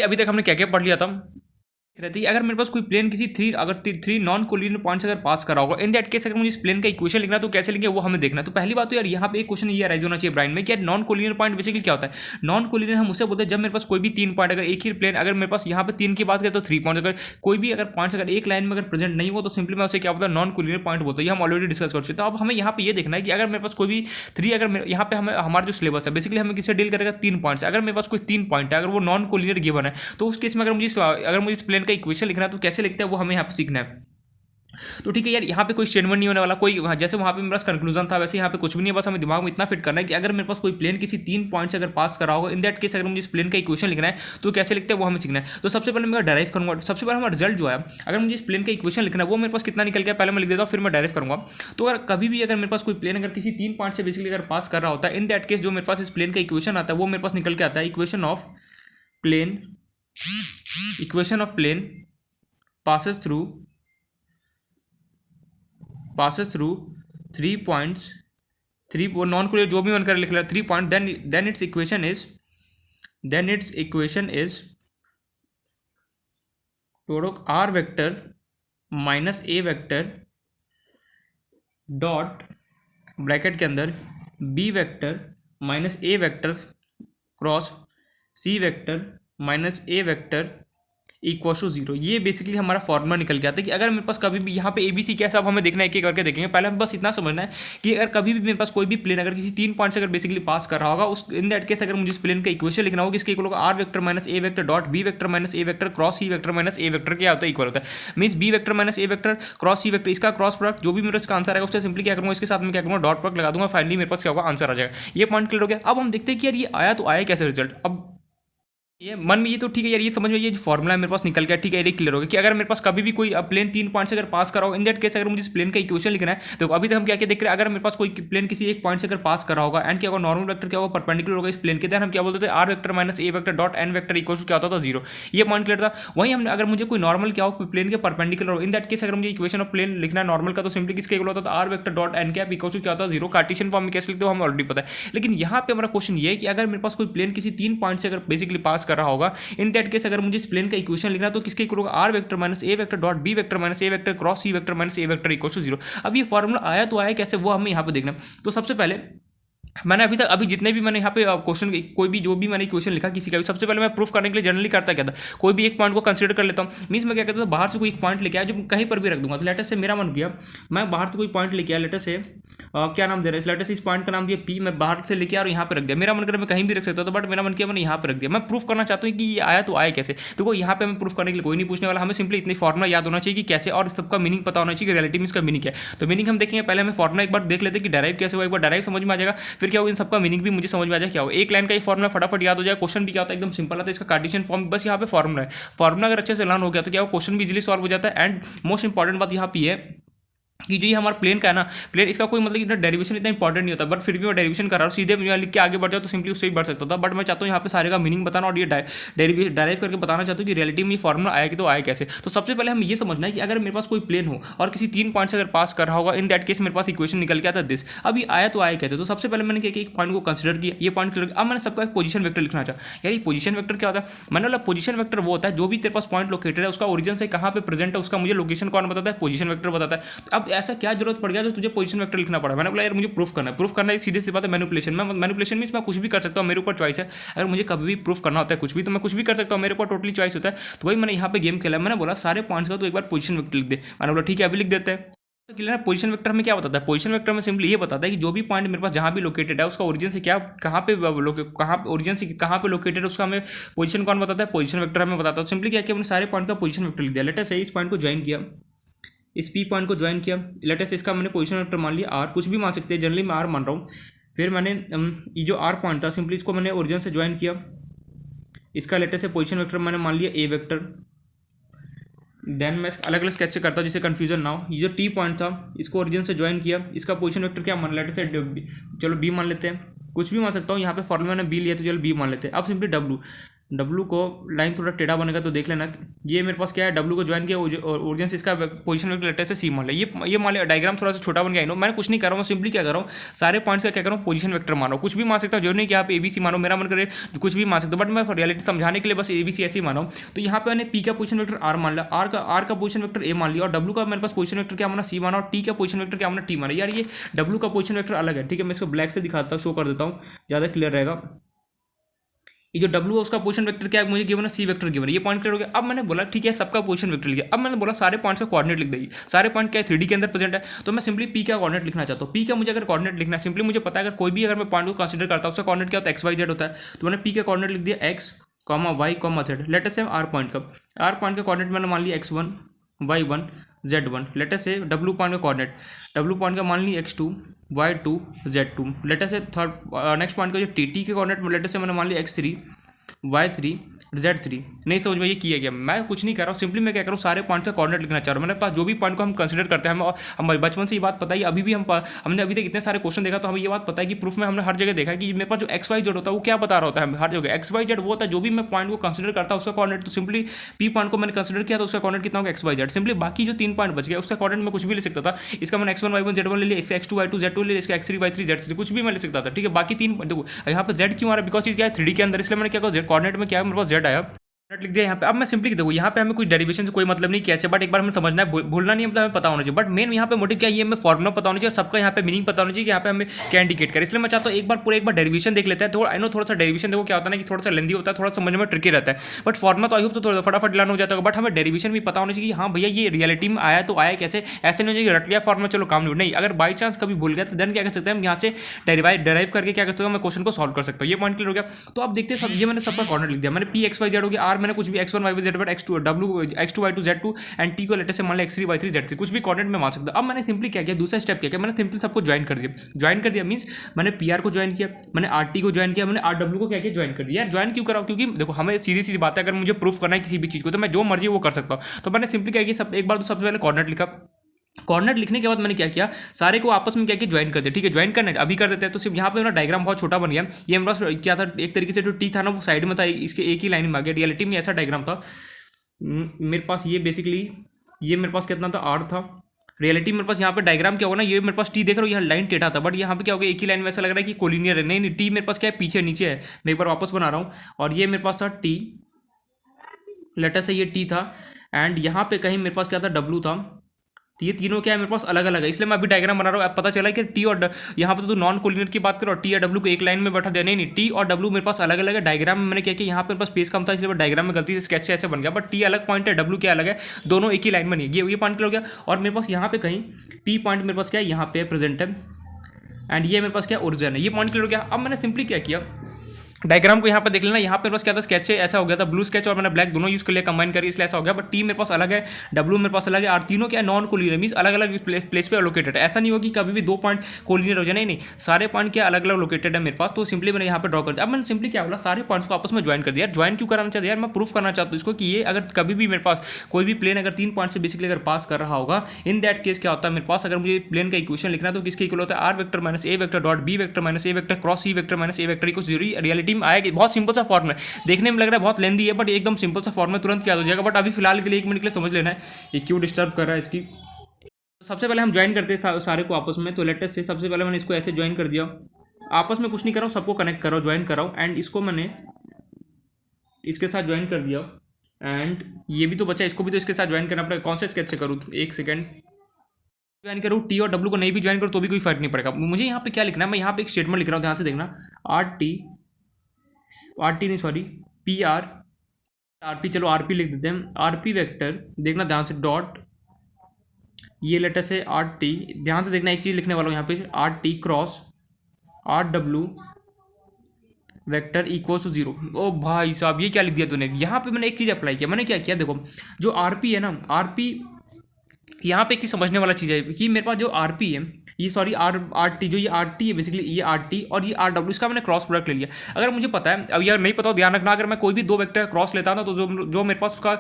अभी तक हमने क्या क्या पढ़ लिया था रहती है। अगर मेरे पास कोई प्लेन किसी थ्री नॉन कोलिनियर पॉइंट्स अगर पास करा होगा, इन दैट केस अगर मुझे इस प्लेन का इक्वेशन लिखना है तो कैसे लिखेंगे वो हमें देखना है। तो पहली बात तो यार यहाँ पे एक क्वेश्चन ये राइज होना चाहिए ब्राइन में कि यार नॉन कोलिनियर पॉइंट बेसिकली क्या होता है। नॉन कोलिनियर हम उसे बोलते हैं जब मेरे पास कोई भी 3 पॉइंट, अगर एक ही प्लेन, अगर मेरे पास यहाँ पे 3 की बात करें तो 3 पॉइंट, अगर कोई भी अगर पॉइंट्स अगर एक लाइन में अगर प्रेजेंट नहीं हो तो सिंपली मैं उसे क्या बोलता है, नॉन कोलिनियर पॉइंट बोलता है। ये हम ऑलरेडी डिस्कस कर चुके। तो अब हमें यहाँ पे ये देखना है कि अगर मेरे पास कोई भी 3, अगर यहाँ पे हमें हमारा जो सिलेबस है बेसिकली हमें किससे डील करेगा, 3 पॉइंट्स। अगर मेरे पास कोई 3 पॉइंट है, अगर वो नॉन कोलिनियर गिवन है तो उस केस में अगर मुझे इस प्लेन का इक्वेशन लिखना है तो कैसे लिखते हैं वो हमें यहाँ पे सीखना है। तो ठीक है यार, यहाँ पे कोई स्टेटमेंट नहीं होने वाला, कोई जैसे वहाँ पे मेरा कंक्लूजन था वैसे यहाँ पे कुछ भी नहीं है। बस हमें दिमाग में इतना फिट करना है कि अगर मेरे पास कोई प्लेन किसी 3 पॉइंट से अगर पास करा होगा, इन दैट केस अगर मुझे इस प्लेन का इक्वेशन लिखना है तो कैसे लिखते हैं वो हमें सीखना है। तो सबसे पहले मैं डायराइव करूँगा। सबसे पहले हमारा रिजल्ट जो है, अगर मुझे इस प्लेन का इक्वेशन लिखना है वो मेरे पास कितना निकल गया पहले मैं लिख देता हूँ, फिर मैं डायराइव करूँगा। तो अगर कभी भी अगर मेरे पास कोई प्लेन अगर किसी 3 पॉइंट से बेसिकली अगर पास कर रहा होता है, इन दैट केस जो मेरे पास इस प्लेन का इक्वेशन आता है वो मेरे पास निकल के आता है equation of plane passes through 3 points, 3 non collinear जो भी मन कर लिख रहा है 3 point, then its equation is product r vector minus a vector dot bracket के अंदर b vector minus a vector cross c vector minus a vector equal to 0। ये बेसिकली हमारा फॉर्मूला निकल गया था कि अगर मेरे पास कभी भी यहाँ पे ABC कैसा, अब हमें देखना है एक एक करके देखेंगे। पहले हमें बस इतना समझना है कि अगर कभी भी मेरे पास कोई भी प्लेन अगर किसी 3 पॉइंट से अगर बेसिकली पास कर रहा होगा, उस इन दैट केस अगर मुझे इस प्लेन का इक्वेशन लिखना होगा किसके इक्वल होगा, R vector minus A vector dot B vector minus A vector cross C vector minus A vector क्या होता है, इक्वल होता है। Means B vector minus A vector cross C vector, इसका क्रॉस प्रोडक्ट जो भी मेरा इसका आंसर आएगा उससे सिंपली क्या करूँगा, इसके साथ में क्या करूँगा, डॉट प्रोडक्ट लगा दूंगा, फाइनली मेरे पास क्या होगा, आंसर आ जाएगा। ये पॉइंट क्लियर हो गया। अब हम देखते हैं कि यार ये आया तो आया कैसे रिजल्ट। अब ये मन में ये तो ठीक है यार, ये समझ में ये जो फॉर्मूला मेरे पास निकल गया, ठीक है, ये क्लियर हो गया कि अगर मेरे पास कभी भी कोई प्लेन 3 पॉइंट से अगर पास करा हो, इन दैट केस अगर मुझे इस प्लेन का इक्वेशन लिखना है तो अभी तक हम क्या क्या देख रहे हैं, अगर मेरे पास कोई प्लेन किसी एक पॉइंट से अगर पास करा होगा एंड क्या होगा, नॉर्मल वेक्टर क्या होगा, परपेंडिकुलर होगा इस प्लेन के, देन हम क्या बोलते थे, R vector minus A vector dot N vector equal to क्या होता था, 0। ये पॉइंट क्लियर था। वहीं हमने अगर मुझे कोई नॉर्मल क्या हो प्लेन के परपेंडिकुलर हो, इन दैट केस अगर मुझे इक्वेशन ऑफ प्लेन लिखना है नॉर्मल का तो सिंपली किसके इक्वल होता था, R vector dot N cap equal to क्या होता है, 0। कार्टेशियन फॉर्म में कैसे लिखते हो हमें ऑलरेडी पता है। लेकिन यहाँ पे हमारा क्वेश्चन ये है कि अगर मेरे पास कोई प्लेन किसी 3 पॉइंट से अगर बेसिकली पास कर रहा होगा, इन दैट केस अगर मुझे प्लेन का इक्वेशन लिखना तो किसके इक्वल होगा, R vector minus A vector dot B vector minus A vector cross C vector minus A vector equal to 0। अब ये फॉर्मूला आया तो आया कैसे वो हमें यहाँ पे देखना। तो सबसे पहले मैंने अभी जितने भी मैंने यहाँ पे क्वेश्चन कोई भी जो भी मैंने क्वेश्चन लिखा किसी का भी, सबसे पहले मैं प्रूफ करने के लिए जनरली करता क्या था, कोई भी एक पॉइंट को कंसीडर कर लेता हूँ। मीन्स मैं क्या करता था, बाहर से कोई एक पॉइंट लेके आया जो कहीं पर भी रख दूंगा। तो लेटर से मेरा मन किया, मैं बाहर से कोई पॉइंट लेके आया, लेटर से क्या नाम दे रहा है, लेटर से इस पॉइंट का नाम दिया पी, मैं बाहर से लेके आया और यहाँ पे रख दिया। मेरा मन कर मैं कहीं भी रख सकता था, बट मेरा मन किया मैंने यहाँ पे रख दिया। मैं प्रूफ करना चाहता हूँ कि ये आया तो आया कैसे। तो यहाँ पे मैं प्रूफ करने के लिए कोई नहीं पूछने वाला, हमें सिंपली इतनी फॉर्मूला याद होना चाहिए कि कैसे, और सबका मीनिंग पता होना चाहिए कि रिलेटिव मीन्स का मीनिंग क्या है। तो मीनिंग हम देखेंगे, पहले हमें फॉर्मूला एक बार देख लेते हैं कि डायराइव कैसे हुआ, एक बार डायराइव समझ में आ जाएगा, फिर क्या होगा इन सबका मीनिंग भी मुझे समझ में आ जाए क्या हो। एक लाइन का ये फॉर्मूला फटाफट याद हो जाए, क्वेश्चन भी क्या होता है एकदम सिंपल आता है, इसका कार्टेशियन फॉर्म बस यहाँ पे फॉर्मूला है। फॉर्मूला अगर अच्छे से लर्न हो गया तो क्या हो, क्वेश्चन भी इजीली सॉल्व हो जाता है। एंड मोस्ट इंपॉर्टेंट बात यहाँ पे है कि जो ये हमारा प्लेन का है ना, प्लेन इसका कोई मतलब इतना डेरिवेशन इतना इंपॉर्टेंट नहीं होता, बट फिर भी मैं डेरिवेशन कर रहा हूँ, सीधे लिख के आगे बढ़ जाओ तो सिंपली उससे भी बढ़ सकता था। बट मैं चाहता हूँ यहाँ पे सारे का मीनिंग बताना और ये डायराइव करके बताना चाहता हूँ कि रियलिटी में फॉर्मूला आया कि तो आया कैसे। तो सबसे पहले हमें ये समझना है कि अगर मेरे पास कोई प्लेन हो और किसी 3 पॉइंट से अगर पास कर रहा होगा, इन दैट केस मेरे पास इक्वेशन निकल के आता है दिस। अभी आया तो आया कहते। तो सबसे पहले मैंने क्या एक पॉइंट को कंसिडर किया, ये पॉइंट क्लियर। अब मैंने सबका एक पोजीशन वेक्टर लिखना चाहा। यार ये पोजीशन वेक्टर क्या होता है, मैंने बोला पोजीशन वेक्टर वो होता है जो भी तेरे पास पॉइंट लोकेटेड है उसका ओरिजिन से कहाँ पे प्रेजेंट है उसका मुझे लोकेशन कौन बताता है, पोजीशन वेक्टर बताता है। अब ऐसा क्या जरूरत पड़ गया जो तुझे पोजीशन वेक्टर लिखना पड़ा। मैंने बोला यार मुझे प्रूफ करना है सीधे सी बात है, मैनिपुलेशन। मैनिपुलेशन मींस मैं कुछ भी कर सकता हूँ, मेरे ऊपर चॉइस है। अगर मुझे कभी भी प्रूफ करना होता है कुछ भी तो मैं कुछ भी कर सकता हूँ, मेरे ऊपर टोटली चॉइस होता है। तो वही मैंने यहाँ पे गेम खेला, मैंने बोला सारे पॉइंट्स का तो एक बार पोजीशन वेक्टर लिख दे। मैंने बोला ठीक है अभी लिख देते हैं। तो क्लियर है। पोजीशन वेक्टर में क्या बताता है, पोजीशन वेक्टर में सिंपली ये बताता है कि जो भी पॉइंट मेरे पास जहाँ भी लोकेटेड है उसका ओरिजिन से क्या कहाँ पे ओरिजिन से कहाँ पे लोकेटेड है उसका हमें पोजीशन कौन बताता है, पोजीशन वेक्टर हमें बताता है। सिंपली क्या किया, हमने सारे पॉइंट का पोजीशन वेक्टर लिख दिया। लेटेस्ट है इस पॉइंट को ज्वाइन किया, इस पी पॉइंट को ज्वाइन किया, लेटेस्ट इसका मैंने पोजीशन वेक्टर मान लिया आर, कुछ भी मान सकते हैं, जनरली मैं आर मान रहा हूँ। फिर मैंने ये जो आर पॉइंट था सिंपली इसको मैंने ओरिजिन से ज्वाइन किया, इसका लेटेस्ट से पोजीशन वेक्टर मैंने मान लिया ए वेक्टर। देन मैं अलग अलग स्केच से करता हूँ जिससे कन्फ्यूजन ना हो। ये जो टी पॉइंट था इसको ओरिजिन से ज्वाइन किया, इसका पोजीशन वेक्टर क्या मान लेते से, चलो बी मान लेते हैं, कुछ भी मान सकता हूँ। यहाँ पे फॉर्मूला मैंने बी लिया तो चलो बी मान लेते हैं। अब सिंपली डब्लू डब्लू को लाइन थोड़ा टेढ़ा बनेगा तो देख लेना। ये मेरे पास क्या है, डब्लू को ज्वाइन किया और ओरिजिन से इसका पोजीशन वेक्टर लेटर से सी मान लिया। ये मान लिया, डायग्राम थोड़ा सा छोटा बन गया। नो मैंने कुछ नहीं कर रहा हूँ, सिंपली क्या कर रहा हूँ, सारे पॉइंट्स का क्या कर रहा हूँ, पोजीशन वेक्टर मानो। कुछ भी मान सकता हूँ, जो नहीं कि आप ABC मानो, मेरा मन करे कुछ भी मान सकते हो, बट मैं रियलिटी समझाने के लिए बस ABC ऐसे ही माना हूँ। तो यहाँ पे मैंने P का पोजीशन वेक्टर R मान लिया, R का पोजीशन वेक्टर A मान लिया, और W का मेरे पास पोजीशन वेक्टर क्या माना, C माना, और T का पोजीशन वेक्टर क्या माना, T माना। यार ये W का पोजीशन वेक्टर अलग है, ठीक है, मैं इसको ब्लैक से दिखाता हूँ, शो कर देता हूँ, ज़्यादा क्लियर रहेगा। ये जो W है उसका पोजीशन वेक्टर क्या है, मुझे गिवन है C वेक्टर गिवन है, ये पॉइंट क्लियर हो गया। अब मैंने बोला ठीक है, सबका पोजीशन वेक्टर लिखा। अब मैंने बोला सारे पॉइंट्स का कोऑर्डिनेट लिख देगी। सारे पॉइंट क्या है, 3D के अंदर प्रेजेंट है, तो मैं सिंपली P का कोऑर्डिनेट लिखना चाहता हूँ। P का मुझे अगर कोऑर्डिनेट लिखना है, सिंपली मुझे पता है अगर कोई भी अगर मैं पॉइंट को कंसीडर करता हूँ उसका कोऑर्डिनेट क्या होता है, XYZ होता है। तो मैंने P का कोऑर्डिनेट लिख दिया X, Y, Z। Late us से R पॉइंट का कोऑर्डिनेट मैंने मान लिया X1, Y1, Z1। लेटर से W पॉइंट का कोऑर्डिनेट, W पॉइंट का मान ली X2, Y2, Z2। लेटर से थर्ड नेक्स्ट पॉइंट का जो T के कोऑर्डिनेट लेटर से मैंने मान लिया X3, Y3, Z3। नहीं समझ में ये किया गया, मैं कुछ नहीं कर रहा हूँ, सिंपली मैं क्या कर रहा हूँ, सारे पॉइंट्स का कोऑर्डिनेट लिखना चाह रहा हूँ। मेरे पास जो भी पॉइंट को हम कंसीडर करते हैं, हम बचपन से ये बात पता है, अभी भी हमने अभी तक इतने सारे क्वेश्चन देखा, तो हमें ये बात पता है कि प्रूफ में हमने हर जगह देखा कि मेरे पास जो XYZ होता है वो क्या बता रहा होता है हर जगह। XYZ वो होता है जो भी मैं पॉइंट को कंसीडर करता हूँ उसका कोऑर्डिनेट। तो सिंपली P पॉइंट को मैंने कंसीडर किया तो उसका कोऑर्डिनेट कितना होगा, XYZ। सिंपली बाकी जो 3 पॉइंट बच गया उसका कोऑर्डिनेट मैं कुछ भी ले सकता था। इसका मैंने X1, Y1, Z1 ले लिया, इसका X2, Y2, Z2 ले लिया, इसका X3, Y3, Z3 कुछ भी मैं ले सकता था, ठीक है। बाकी 3 देखो यहाँ पे Z क्यों आ रहा है, बिकॉज चीज क्या है 3D के अंदर, इसलिए मैंने क्या कहा कोऑर्डिनेट में क्या है, मेरे पास Z आया, लिख दिया यहाँ पे। अब मैं सिंपली देखो यहाँ पे हमें कुछ डेरिवेशन से कोई मतलब नहीं कैसे, बट एक बार हमें समझना है, भूलना नहीं, मतलब हमें पता होना चाहिए। बट मेन यहाँ पे मोटिव क्या है, ये हमें फॉर्मुला पता होना चाहिए, सबका यहाँ पे मीनिंग पता होना चाहिए कि यहाँ पे हमें क्या इंडिकेट करे। इसलिए मैं चाहता हूँ एक बार डेरिवेशन देख लेते हैं। थोड़ा आई नो थोड़ा सा डेरिवेशन देखो क्या होता है ना कि थोड़ा सा लेंदी होता है, थोड़ा समझ में ट्रिकी रहता है, बट फॉर्मुला तो आई होप तो थोड़ा फटाफट लर्न हो जाता है। बट हमें डेरिवेशन भी पता होना चाहिए कि हाँ भैया ये रियलिटी में आया तो आया कैसे, ऐसे नहीं हो जाएगी रट लिया फॉर्मुला चलो काम नहीं। अगर बाई चांस कभी भूल गया तो देन क्या कर सकते हैं हम यहाँ से डेराइव करके क्या कर सकते हैं, मैं क्वेश्चन को सॉल्व कर सकता हूँ। ये पॉइंट क्लियर हो गया। तो अब देखते हैं सब, ये मैंने सबका कोऑर्डिनेट लिख दिया, मैंने P XYZ हो गया, R मैंने कुछ भी X1 Y1 Z1 X2 W X2 Y2 Z2 and T को लेटर से मान लिया X3 Y3 Z3 कुछ भी कोऑर्डिनेट में मान सकता हूं। अब मैंने सिंपली क्या किया, दूसरा स्टेप क्या किया, मैंने सिंपली सबको ज्वाइन कर दिया मींस मैंने PR को ज्वाइन किया, मैंने RT को ज्वाइन किया, मैंने RW को क्या किया, ज्वाइन कर दिया। यार ज्वाइन क्यों कराओ, क्योंकि देखो हमें सीधी बात है, अगर मुझे प्रूफ करना है किसी भी चीज़ को तो मैं जो मर्जी वो कर सकता हूँ। तो मैंने सिंपली क्या किया, एक बार तो सबसे पहले कोऑर्डिनेट लिखा। कोऑर्डिनेट लिखने के बाद मैंने क्या किया, सारे को आपस में क्या किया, ज्वाइन कर दिया, ठीक है। ज्वाइन करने अभी कर देते हैं। तो सिर्फ यहाँ पे ना डायग्राम बहुत छोटा बन गया। ये मेरे पास क्या था, एक तरीके से जो T था ना वो साइड में था, इसके एक ही लाइन में आ गया। रियलिटी में ऐसा डायग्राम था मेरे पास, ये बेसिकली ये मेरे पास कितना था, R था। रियलिटी मेरे पास यहाँ पे डायग्राम क्या होगा ना, ये मेरे पास T देख रहा हूँ, यहाँ लाइन टेढ़ा था, बट यहाँ पे क्या हो गया, एक ही लाइन में ऐसा लग रहा है कि कोलिनियर है। नहीं T मेरे पास क्या है, पीछे नीचे है। मैं एक बार वापस बना रहा हूँ, और ये मेरे पास था T, लेटर से ये T था, एंड यहाँ पे कहीं मेरे पास क्या था, W था। तो ये तीनों क्या है मेरे पास अलग अलग है, इसलिए मैं अभी डायग्राम बना रहा हूँ। अब पता चला कि T और यहाँ पे तो नॉन कोलिनियर की बात करो, और T या W को एक लाइन में बैठा दिया। नहीं T और W मेरे पास अलग अलग है। डायग्राम में मैंने क्या किया, यहाँ पे मेरे पास स्पेस कम था इसलिए डायग्राम में गलती से स्केच से ऐसे बन गया, बट T अलग पॉइंट है, W क्या अलग है, दोनों एक ही लाइन में नहीं है। ये पॉइंट क्लियर हो गया। और मेरे पास यहाँ पे कहीं P पॉइंट मेरे पास क्या है, यहाँ पे प्रेजेंट है, एंड ये मेरे पास क्या ओरिजिन है। ये पॉइंट क्लियर हो गया। अब मैंने सिंपली क्या किया, डायग्राम को यहाँ पे देख लेना, यहाँ पे बस क्या था, स्केच से ऐसा हो गया था, ब्लू स्केच और मैंने ब्लैक दोनों यूज कर लिया, कंबाइन करी, इसलिए ऐसा हो गया। बट T मेरे पास अलग है, W मेरे पास अलग है, और तीनों क्या नॉन कोलिनियर मींस अलग अलग प्लेस पे लोकेटेड है। ऐसा नहीं होगा कि कभी भी 2 पॉइंट कोलिनियर हो जाए, नहीं सारे पॉइंट क्या अलग अलग लोकेटेड है मेरे पास। तो सिंपली मैंने यहाँ पे ड्रॉ कर दिया। अब मैंने सिंपली क्या बोला, सारे पॉइंट्स को आपस में ज्वाइन कर दिया। ज्वाइन क्यों कराना चाहते यार, मैं प्रूफ करना चाहता हूँ इसको कि ये अगर कभी भी मेरे पास कोई भी प्लेन अगर 3 पॉइंट से बेसिकली अगर पास कर रहा होगा, इन दैट केस क्या होता है मेरे पास, अगर मुझे प्लेन का इक्वेशन लिखना है तो किसके इक्वल होता है, R vector minus A vector dot B vector minus A vector cross C vector minus A vector equals 0। Reality में आएगी, बहुत सिंपल सा फॉर्म है, देखने में लग रहा है बहुत लेंदी है, बट एकदम सिंपल सा फॉर्म में तुरंत याद हो जाएगा। बट अभी फिलहाल के लिए 1 मिनट के लिए समझ लेना है ये क्यों डिस्टर्ब कर रहा है इसकी। तो सबसे पहले हम ज्वाइन करते हैं सारे को आपस में। तो लेटेस्ट से सबसे पहले मैंने इसको ऐसे ज्वाइन कर दिया, आपस में कुछ नहीं कर रहा हूँ, सबको कनेक्ट कर रहा हूँ, ज्वाइन कर रहा हूँ, एंड इसको मैंने इसके साथ ज्वाइन कर दिया। एंड ये भी तो बचा, इसको भी तो इसके साथ ज्वाइन करना पड़ेगा। कौन से स्केच से करूँ, एक सेकेंड, ज्वाइन करूँ T और W को नहीं भी ज्वाइन करूँ तो भी कोई फर्क नहीं पड़ेगा। मुझे यहाँ पे क्या लिखना है, मैं यहाँ पे एक स्टेटमेंट लिख रहा हूँ, ध्यान से देखना। RT नहीं सॉरी RP, चलो RP लिख देते हैं। RP वेक्टर देखना ध्यान से, डॉट ये लेटर से RT, ध्यान से देखना एक चीज़ लिखने वाला हूँ यहाँ पे, RT cross RW vector equals to 0। ओ भाई साहब ये क्या लिख दिया तूने। यहाँ पे मैंने एक चीज़ अप्लाई किया, मैंने क्या किया देखो, जो RP है ना, RP यहाँ पे एक चीज़ समझने वाला चीज़ है कि मेरे पास जो RP है, ये सॉरी RT, जो ये RT है बेसिकली, ये RT और ये RW, इसका मैंने क्रॉस प्रोडक्ट ले लिया। अगर मुझे पता है, अब यार नहीं पता हो ध्यान रखना, अगर मैं कोई भी 2 वेक्टर क्रॉस लेता ना तो जो मेरे पास उसका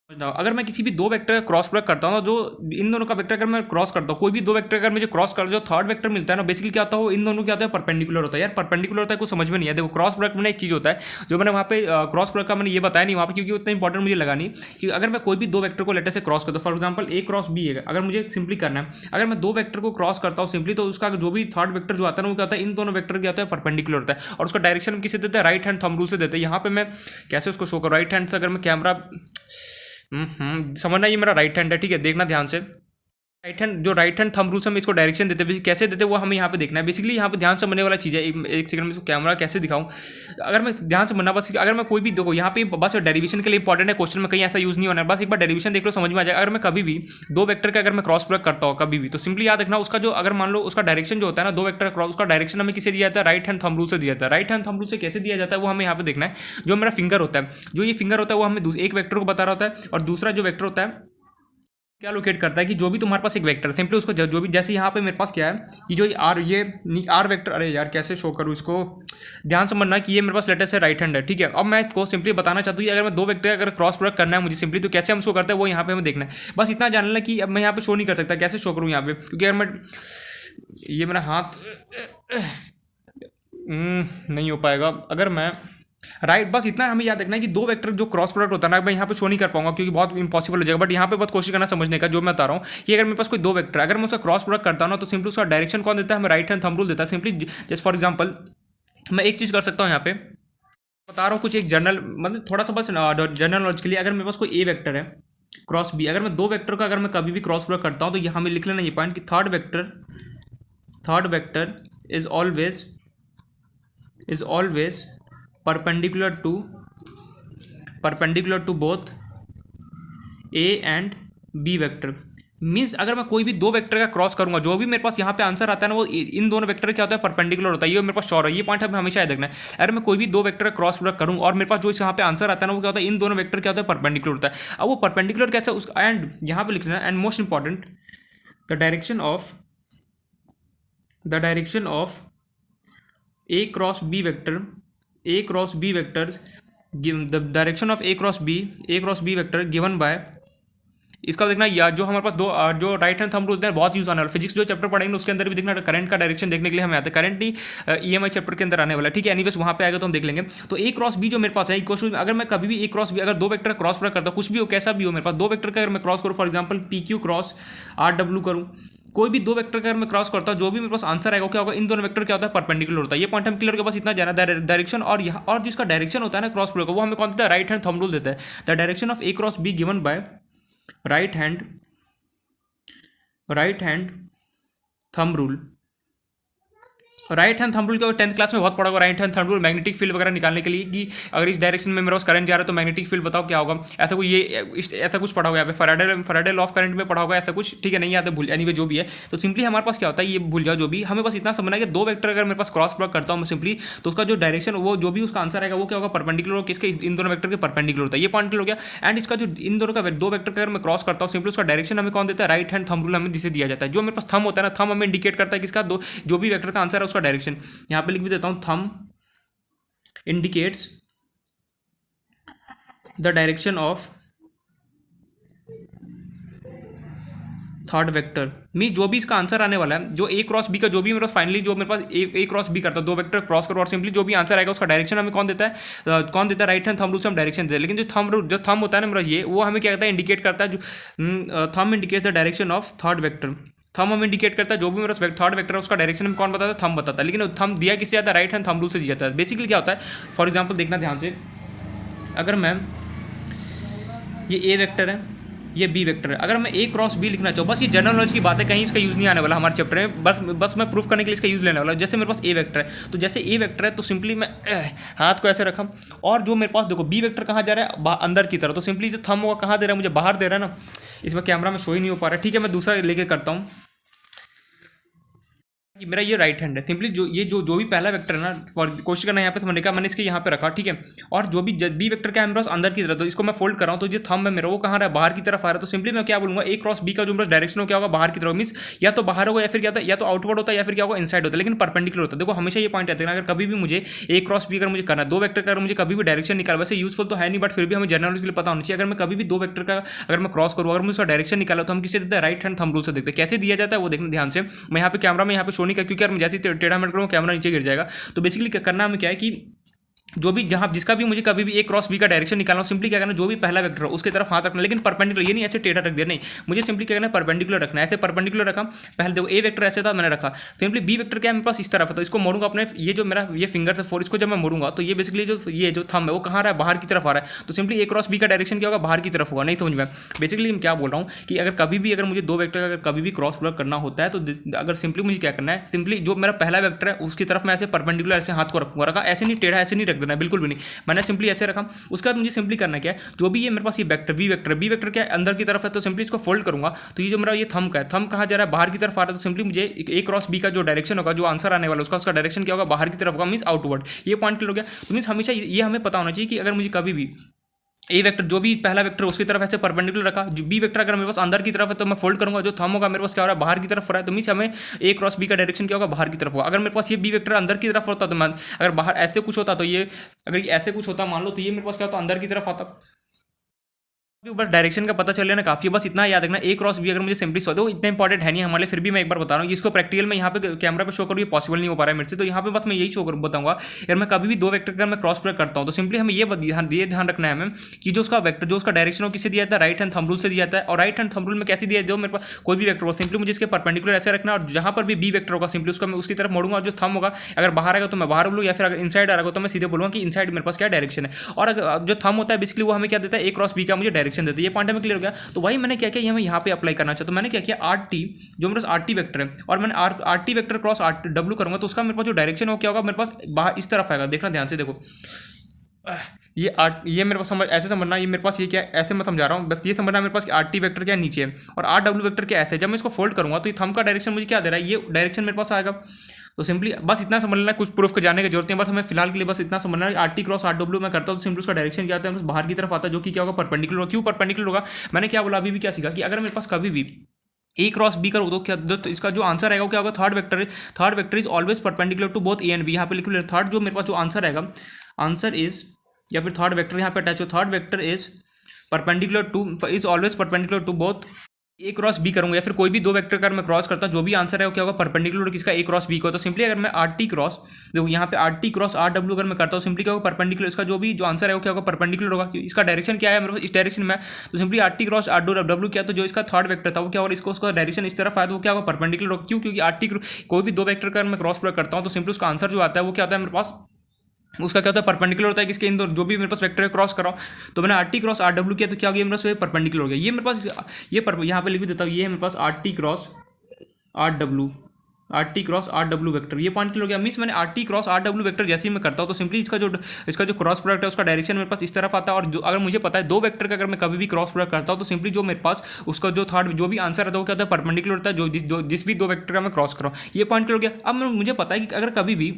अगर मैं किसी भी दो वेक्टर का क्रॉस प्रोडक्ट करता हूँ ना, जो इन दोनों का वेक्टर अगर मैं क्रॉस करता हूँ, कोई भी दो वेक्टर अगर मुझे क्रॉस कर, जो थर्ड वेक्टर मिलता है ना, बेसिकली क्या होता है, वो इन दोनों क्या होता है, परपेंडिकुलर होता है। यार परपेंडिकुलर होता है, कुछ समझ में नहीं है। देखो क्रॉस प्रोडक्ट में एक चीज़ होता है जो मैंने वहाँ पे क्रॉस प्रोडक्ट का मैंने ये बताया नहीं वहाँ पे, क्योंकि उतना इंपॉर्टेंट मुझे लगा नहीं कि अगर मैं कोई भी दो वेक्टर को लेटर से क्रॉस करता हूँ, for example A cross B है, अगर मुझे सिंपली करना है, अगर मैं दो वेक्टर को क्रॉस करता हूँ सिंपली, तो उसका जो भी थर्ड वेक्टर जो आता है ना, वो क्या होता है, इन दोनों वेक्टर क्या होता है, परपेंडिकुलर होता है। और उसका डायरेक्शन हम किसे देते हैं, राइट हैंड थंब रूल से देते हैं। यहाँ पे मैं कैसे उसको शो करूँ, राइट हैंड से अगर मैं कैमरा समझना, ये मेरा राइट हैंड है, ठीक है, देखना ध्यान से। राइट हैंड थंब रूल से हम इसको डायरेक्शन देते हैं, बेसिकली कैसे देते हैं वो हमें यहाँ पे देखना है। बेसिकली यहाँ पे ध्यान से बनने वाला चीज़ है। एक सेकंड में इसको कैमरा कैसे दिखाऊं, अगर मैं ध्यान से बनना, बस अगर मैं कोई भी देखो यहाँ पे बस डेरिवेशन के लिए इंपॉर्टेंट है, क्वेश्चन में कहीं ऐसा यूज़ नहीं होना है, बस एक बार डेरिवेशन देख लो समझ में आ जाएगा। अगर मैं कभी भी दो वेक्टर का अगर मैं क्रॉस प्रोडक्ट करता हूँ कभी भी, तो सिंपली याद रखना उसका जो, अगर मान लो उसका डायरेक्शन जो होता है ना, दो वेक्टर क्रॉस, उसका डायरेक्शन हमें किसे दिया जाता है, राइट हैंड थंब रूल से दिया जाता है। राइट हैंड थंब रूल से कैसे दिया जाता है वो हमें यहाँ पे देखना है। जो मेरा फिंगर होता है, जो ये फिंगर होता है, वो हमें एक वेक्टर को बता रहा होता है, और दूसरा जो वेक्टर होता है क्या लोकेट करता है कि जो भी तुम्हारे पास एक वेक्टर है, सिंपली उसको जो भी, जैसे यहाँ पे मेरे पास क्या है कि जो आर, ये आर वेक्टर, अरे यार कैसे शो करूँ इसको, ध्यान से मानना कि ये मेरे पास लेटर से राइट हैंड है, ठीक है। अब मैं इसको सिंपली बताना चाहता हूँ कि अगर मैं दो वेक्टर अगर क्रॉस प्रोडक्ट करना है मुझे सिंपली, तो कैसे हम शो करते हैं वो यहाँ पे हमें देखना है। बस इतना जान लेना कि अब मैं यहाँ पे शो नहीं कर सकता, कैसे शो करूँ यहाँ पे, क्योंकि अगर मैं, ये मेरा हाथ नहीं हो पाएगा अगर मैं राइट, बस इतना हमें याद रखना है कि दो वेक्टर जो क्रॉस प्रोडक्ट होता है ना, मैं यहाँ पे शो नहीं कर पाऊंगा क्योंकि बहुत इंपॉसिबल हो जाएगा, बट यहाँ पे बहुत कोशिश करना समझने का। जो मैं बता रहा हूँ कि अगर मेरे पास कोई दो वेक्टर, अगर मैं उसका क्रॉस प्रोडक्ट करता हूँ ना, तो सिंपली उसका डायरेक्शन कौन देता है, हमें राइट हैंड थंब रूल देता है। सिंपली जैसे फॉर एग्जाम्पल मैं एक चीज़ कर सकता हूँ यहाँ पे, बता रहा हूँ कुछ एक जनरल, मतलब थोड़ा सा बस जनरल नॉलेज के लिए। अगर मेरे पास कोई ए वेक्टर है क्रॉस बी, अगर मैं दो वेक्टर का अगर मैं कभी भी क्रॉस प्रोडक्ट करता हूँ, तो यहाँ में लिख लेना ये पॉइंट कि third vector is always perpendicular to both A and B vector. Means अगर मैं कोई भी दो वेक्टर का क्रॉस करूंगा, जो भी मेरे पास यहाँ पे आंसर आता है ना, वो इन दोनों वेक्टर क्या होता है, परपेंडिकुलर होता है। ये मेरे पास श्योर है, ये पॉइंट हमें हमेशा याद रखना है। अगर मैं कोई भी दो वेक्टर का क्रॉस प्रोडक्ट करूँ और मेरे पास जो यहाँ पे आंसर आता है ना, वो क्या होता है, इन दोनों वेक्टर क्या होता है, परपेंडिकुलर होता है। अब वो परपेंडिकुलर कैसे, उस एंड यहाँ पे लिखना है, and most important the direction of A cross B vector the direction of A cross B vector given by, इसका देखना या जो हमारे पास दो जो राइट हैंड थंब रूल है बहुत यूज आने वाला। फिजिक्स जो चैप्टर पढ़ेंगे उसके अंदर भी देखना करंट का डायरेक्शन देखने के लिए हमें आता है। करंट नहीं ईएमआई चैप्टर के अंदर आने वाला है, ठीक है। एनीवेज वहाँ पे आएगा तो हम देख लेंगे। तो ए क्रॉस बी जो मेरे पास है इक्वल, अगर मैं कभी भी ए क्रॉस बी, अगर दो वेक्टर क्रॉस प्रोडक्ट करता हूँ, कुछ भी हो कैसा भी हो, मेरे पास दो वेक्टर का अगर मैं क्रॉस करूँ, for example P Q cross R W करूँ, कोई भी दो वेक्टर का अगर मैं क्रॉस करता हूँ, जो भी मेरे पास आंसर आएगा क्या होगा, इन दोनों वेक्टर क्या होता है, परपेंडिकुलर होता है। ये पॉइंट हम क्लियर के पास इतना जाना डायरेक्शन, और यहाँ और जिसका डायरेक्शन होता है ना क्रॉस प्रोडक्ट, वो हमें कौन देता है, राइट हैंड थंब रूल देता है। The direction of A cross be given by right hand thumb rule. Right hand thumb rule का 10th क्लास में बहुत पढ़ा होगा। Right hand thumb rule magnetic field वगैरह निकालने के लिए कि अगर इस डायरेक्शन में मेरे पास करंट जा रहा है तो मैग्नेटिक फील्ड बताओ क्या होगा, ऐसा कुछ ऐसा कुछ पढ़ा होगा यहाँ पे, फैराडे लॉ ऑफ करंट में पढ़ा होगा ऐसा कुछ, ठीक है, नहीं याद है, भूल, एनीवे जो भी है। तो सिंपली हमारे पास क्या होता है, ये भूल जाओ जो भी, हमें बस इतना समझना है कि दो वेक्टर अगर मेरे पास क्रॉस प्रोडक्ट करता हूँ मैं सिंपली, तो उसका जो डायरेक्शन, वो जो भी उसका आंसर आएगा वो क्या होगा, परपेंडिकुलर होगा, किसके, इन दोनों वेक्टर के परपेंडिकुलर होता है। ये पॉइंट हो गया। एंड इसका जो इन दोनों का दो वेक्टर का अगर मैं क्रॉस करता हूँ, सिंपली उसका डायरेक्शन हमें कौन देता है, राइट हैंड थंब रूल हमें जिसे दिया जाता है। जो मेरे पास थंब होता है ना, थंब हमें इंडिकेट करता है किसका, दो जो भी वेक्टर का आंसर है उसका डायरेक्शन। यहाँ पे लिख भी देता हूँ, thumb indicates the direction of third vector. Mean जो भी इसका आंसर आने वाला है, जो ए क्रॉस बी का जो भी मेरे पास फाइनली जो मेरे पास ए क्रॉस बी करता है, दो वेक्टर क्रॉस करो और सिंपली जो भी आंसर आएगा उसका डायरेक्शन हमें कौन देता है, राइट हैंड थंब रूल से हम डायरेक्शन देते हैं। लेकिन जो थंब होता है ना मेरा, ये वो हमें क्या कहता है, इंडिकेट करता है, जो thumb indicates the direction of third vector. Thumb हमें इंडिकेट करता है जो भी मेरा थर्ड वेक्टर है उसका डायरेक्शन हमें कौन बताता है, थंब बताता है। लेकिन थंब दिया किससे जाता है, राइट हैंड थंब रूल से दिया जाता है। बेसिकली क्या होता है, फॉर एग्जाम्पल देखना ध्यान से, अगर मैं ये ए वेक्टर है, ये बी वेक्टर है, अगर मैं ए क्रॉस बी लिखना चाहूँ, बस ये जनरल नॉलेज की बात है, कहीं इसका यूज़ नहीं आने वाला हमारे चैप्टर में, बस मैं प्रूफ करने के लिए इसका यूज़ लेने वाला। जैसे मेरे पास ए वेक्टर है, तो जैसे ए वेक्टर है तो सिंपली मैं हाथ को ऐसे रखा, और जो मेरे पास देखो बी वेक्टर कहाँ जा रहा है, अंदर की तरफ, तो सिंपली जो थंब होगा कहाँ दे रहा है, मुझे बाहर दे रहा है ना। इसमें कैमरा में शो ही नहीं हो पा रहा है, ठीक है, मैं दूसरा लेके करता हूँ। कि मेरा ये राइट हैंड है। सिंपली जो भी पहला वेक्टर है ना, फॉर कोशिश करना यहाँ पे समझने का, मैंने इसके यहाँ पे रखा, ठीक है। और जो भी बी वेक्टर क्या है मेरे पास अंदर की तरफ, तो इसको मैं फोल्ड कर रहा हूँ, तो जो थंब है मेरा वो कहाँ रहा है, बाहर की तरफ आ रहा है। तो सिंपली मैं क्या बोलूँगा, ए क्रॉस बी का जो मेरा डायरेक्शन हो क्या होगा, बाहर की तरफ, मीन्स या तो बाहर होगा या फिर क्या होता है, या तो आउटवर्ड होता है या फिर क्या होगा, इनसाइड होता है, लेकिन परपेंडिकुलर होता है। देखो हमेशा ये पॉइंट आता है, अगर कभी भी मुझे ए क्रॉस बी अगर मुझे करना है, दो वेक्टर का अगर मुझे कभी भी डायरेक्शन निकाला, वैसे यूजफुल तो है नहीं, बट फिर भी हमें जनरल के लिए पता होना चाहिए। अगर मैं कभी भी दो वेक्टर का अगर मैं क्रॉस करूँ, अगर मुझे उसका डायरेक्शन निकाला, तो हम किसे देते हैं, राइट हैंड थंब रूल से देखते हैं। कैसे दिया जाता है वो देखना ध्यान से। मैं यहाँ पे कैमरा में यहाँ पे शो नहीं कर, क्योंकि यार मैं जैसे टेढ़ा मेढ़ करूँ कैमरा नीचे गिर जाएगा। तो बेसिकली करना हमें क्या है कि जो भी जहाँ जिसका भी मुझे कभी भी ए क्रॉस बी का डायरेक्शन निकालना हो, सिंपली क्या करना, जो भी पहला वेक्टर हो उसकी तरफ हाथ रखना, लेकिन परपेंडिकुलर, ये नहीं ऐसे टेढ़ा रख दिया, नहीं, मुझे सिंपली क्या करना है, परपेंडिकुलर रखना है। ऐसे परपेंडिकुलर रखा, पहले देखो ए वेक्टर ऐसे था, मैंने रखा, सिंपली बी वेक्टर क्या है मेरे पास इस तरफ है, तो इसको मोड़ूंगा अपने, ये जो मेरा ये फिंगर से फोर, इसको जब मैं मोड़ूंगा तो ये बेसिकली जो थंब है वो कहाँ रहा है, बाहर की तरफ आ रहा है। तो सिंपली ए क्रॉस बी का डायरेक्शन क्या होगा, बाहर की तरफ होगा। नहीं समझ में? बेसिकली मैं क्या बोल रहा हूँ कि अगर कभी भी अगर मुझे दो वेक्टर का अगर कभी भी क्रॉस प्रोडक्ट करना होता है, तो अगर सिंपली मुझे क्या करना है, सिंपली जो मेरा पहला वेक्टर है उसकी तरफ मैं ऐसे परपेंडिकुलर ऐसे हाथ को रखूंगा, रखा, ऐसे नहीं टेढ़ा ऐसे नहीं रख देना, बिल्कुल भी नहीं, मैंने सिंपली ऐसे रखा। उसके बाद मुझे सिंपली करना क्या है, जो भी ये मेरे पास ये वेक्टर बी वेक्टर क्या है अंदर की तरफ है, तो सिंपली इसको फोल्ड करूंगा। तो ये जो मेरा ये थंब का है, थंब कहाँ जा रहा है, बाहर की तरफ आ रहा है। तो सिंपली मुझे ए क्रॉस बी का जो डायरेक्शन होगा, जो आंसर आने वाला उसका डायरेक्शन क्या होगा, बाहर की तरफ होगा, मीन्स आउटवर्ड। ये पॉइंट क्लियर हो गया। तो मीन्स हमेशा ये हमें पता होना चाहिए कि अगर मुझे कभी भी ए वेक्टर जो भी पहला वेक्टर उसकी तरफ ऐसे परपेंडिकुलर रखा, जो बी वेक्टर अगर मेरे पास अंदर की तरफ है तो मैं फोल्ड करूंगा, जो थंब होगा मेरे पास क्या हो रहा है, बाहर की तरफ हो रहा है। तो मीन्स हमें ए क्रॉस बी का डायरेक्शन क्या होगा, बाहर की तरफ होगा। अगर मेरे पास ये बी वेक्टर अंदर की तरफ होता तो मैं, अगर बाहर ऐसे कुछ होता तो ये, अगर ऐसे कुछ होता मान लो, तो ये मेरे पास क्या होता, अंदर की तरफ आता। ऊपर डायरेक्शन का पता चल लेना काफी है, बस इतना याद रखना, ए क्रॉस बी अगर मुझे सिंपली सो दो, इतना इंपॉर्टेंट है नहीं हमारे, फिर भी मैं एक बार बता रहा हूँ, इसको प्रैक्टिकल में यहाँ पे कैमरा पे शो करूँ, ये पॉसिबल नहीं हो पा रहा है मेरे से, तो यहाँ पे बस मैं यही शो कर बताऊंगा। अगर मैं कभी भी दो वेक्टर का मैं क्रॉस प्रोडक्ट करता हूँ, तो सिंपली हमें ये ध्यान रखना है हमें कि जो उसका वेक्टर, जो उसका डायरेक्शन हो किससे दिया जाता है, राइट हैंड थंब रूल से दिया जाता है। और राइट हैंड थंब रूल में कैसे दिया जो मेरे पास कोई भी वेक्टर हो, सिंपली मुझे इसके परपेंडिकुलर ऐसे रखना, और जहाँ पर भी बी वेक्टर होगा सिंपली उसका मैं उसकी तरफ मोड़ूंगा, और जो थंब होगा अगर बाहर आएगा तो मैं बाहर बोलूँ, या फिर अगर इनसाइड आ रहा हो तो मैं सीधे बोलूँगा कि इनसाइड मेरे पास क्या डायरेक्शन है। और अगर जो थंब होता है बेसिकली वो हमें क्या देता है, ए क्रॉस बी का मुझे डायरेक्शन देता है। ये पॉइंट में क्लियर हो गया। तो वही मैंने क्या किया, ये मैं यहाँ पे अप्लाई करना चाहता हूँ। मैंने क्या किया, आर टी जो मेरे पास आर टी वेक्टर है, और मैंने R T vector cross R W करूँगा, तो उसका मेरे पास जो डायरेक्शन हो क्या होगा, मेरे पास बाहर इस तरफ आएगा। देखना ध्यान से, देखो ये मेरे पास समझ, ऐसे समझना, ये मेरे पास ये क्या है, ऐसे मैं समझा रहा हूँ, बस ये समझना मेरे पास आर टी वेक्टर क्या नीचे है और आर डब्ल्यू वेक्टर क्या ऐसे है। जब मैं इसको फोल्ड करूँगा तो ये थंब का डायरेक्शन मुझे क्या दे रहा है, ये डायरेक्शन मेरे पास आएगा। तो सिंपली बस इतना समझ लेना, कुछ प्रूफ के जाने की जरूरत नहीं, बस हमें फिलहाल के लिए बस इतना समझना है। Are T cross R W मैं करता हूँ, तो सिंपली उसका डायरेक्शन क्या आता है, बस बाहर की तरफ आता है, जो कि क्या होगा, परपेंडिकुलर होगा। क्यों परपेंडिकुलर होगा, मैंने क्या बोला, अभी भी क्या सीखा कि अगर मेरे पास कभी भी ए क्रॉस बी करो तो क्या, तो इसका जो आंसर आएगा वो क्या होगा, third vector is always perpendicular to both A and B. यहाँ पे लिख लो थर्ड, जो मेरे पास जो आंसर आएगा, आंसर इज, या फिर थर्ड वेक्टर यहाँ पे अटैच हो, third vector is perpendicular to, is always perpendicular to both A cross B करूंगा, या फिर कोई भी दो वेक्टर का मैं क्रॉस करता, जो भी आंसर है वो क्या होगा, परपेंडिकुलर किसका, ए क्रॉस बी को। तो सिंपली अगर मैं आर टी क्रॉस, देखो यहाँ पे are T cross R W अगर मैं करता हूँ, सिंपली क्या होगा, परपेंडिकुलर, इसका जो भी जो आंसर है वो क्या होगा, परपेंडिकुलर होगा। इसका डायरेक्शन क्या है मेरे पास, इस डायरेक्शन में, तो simply are T cross R W क्या, तो जो इसका थर्ड वेक्टर था वो क्या होगा, इसको उसका डायरेक्शन इस तरफ आया तो वो क्या होगा, परपेंडिकुलर होगा। क्यों, क्योंकि आर टी कोई भी दो वेक्टर का मैं क्रॉस प्रोडक्ट करता हूँ, तो सिंपली उसका आंसर जो आता है वो क्या होता है मेरे पास, उसका क्या होता है, परपेंडिकुलर होता है। किसके, इन दो जो भी मेरे पास वेक्टर क्रॉस कर रहा हूँ, तो मैंने R T cross R W किया तो क्या हो गया, मेरे पास परपेंडिकुलर हो गया। ये मेरे पास ये यहाँ पे लिख भी देता हूँ, ये है मेरे पास R T cross R W, R T cross R W vector, ये पॉइंट क्लियर हो गया। मीन्स मैंने R T cross R W vector जैसे ही मैं करता हूँ, तो सिंपली इसका जो क्रॉस प्रोडक्ट है उसका डायरेक्शन मेरे पास इस तरफ आता है। और जो अगर मुझे पता है दो वेक्टर का अगर मैं कभी भी क्रॉस प्रोडक्ट करता हूँ, तो सिंपली जो मेरे पास उसका जो थर्ड जो भी आंसर आता है वो क्या होता है, परपेंडिकुलर होता है, जिस भी दो वेक्टर का मैं क्रॉस कर रहा हूँ। ये पॉइंट क्लियर हो गया। अब मुझे पता है कि अगर कभी भी